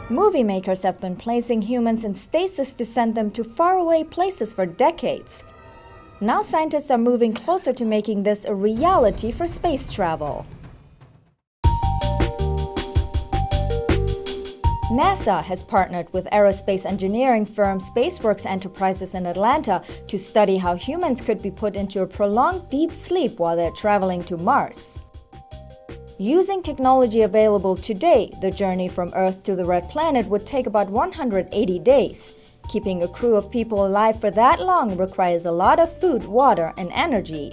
Movie makers have been placing humans in stasis to send them to faraway places for decades. Now scientists are moving closer to making this a reality for space travel. NASA has partnered with aerospace engineering firm SpaceWorks Enterprises in Atlanta to study how humans could be put into a prolonged deep sleep while they're traveling to Mars. Using technology available today, the journey from Earth to the Red Planet would take about 180 days. Keeping a crew of people alive for that long requires a lot of food, water, and energy.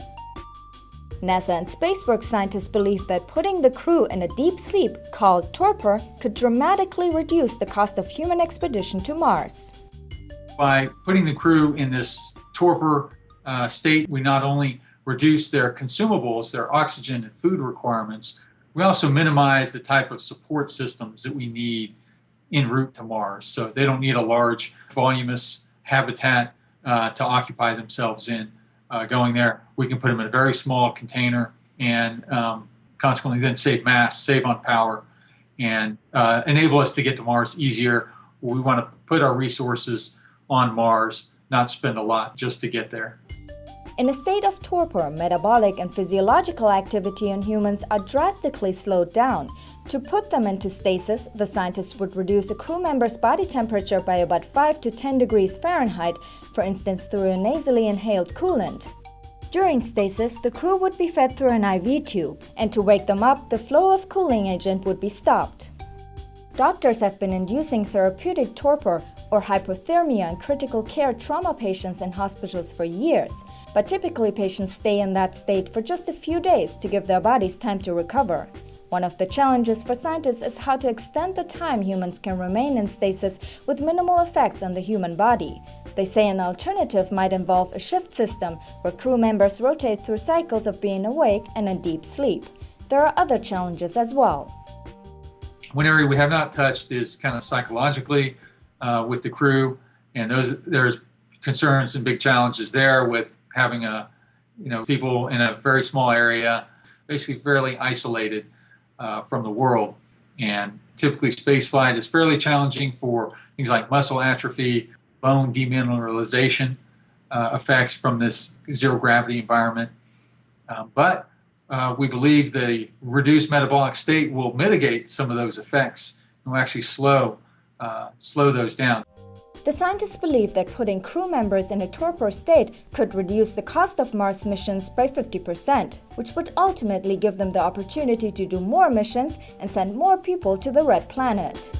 NASA and SpaceWorks scientists believe that putting the crew in a deep sleep, called torpor, could dramatically reduce the cost of human expedition to Mars. By putting the crew in this torpor state, we not only reduce their consumables, their oxygen and food requirements, we also minimize the type of support systems that we need en route to Mars. So they don't need a large, voluminous habitat to occupy themselves in. Going there, we can put them in a very small container and consequently then save mass, save on power, and enable us to get to Mars easier. We want to put our resources on Mars, not spend a lot just to get there. In a state of torpor, metabolic and physiological activity in humans are drastically slowed down. To put them into stasis, the scientists would reduce a crew member's body temperature by about 5 to 10 degrees Fahrenheit, for instance through a nasally inhaled coolant. During stasis, the crew would be fed through an IV tube, and to wake them up, the flow of cooling agent would be stopped. Doctors have been inducing therapeutic torpor or hypothermia in critical care trauma patients in hospitals for years, but typically patients stay in that state for just a few days to give their bodies time to recover. One of the challenges for scientists is how to extend the time humans can remain in stasis with minimal effects on the human body. They say an alternative might involve a shift system where crew members rotate through cycles of being awake and in deep sleep. There are other challenges as well. One area we have not touched is kind of psychologically with the crew, and there's concerns and big challenges there with having people in a very small area, basically fairly isolated from the world. And typically spaceflight is fairly challenging for things like muscle atrophy, bone demineralization effects from this zero gravity environment. But we believe the reduced metabolic state will mitigate some of those effects and will actually slow those down. The scientists believe that putting crew members in a torpor state could reduce the cost of Mars missions by 50%, which would ultimately give them the opportunity to do more missions and send more people to the Red Planet.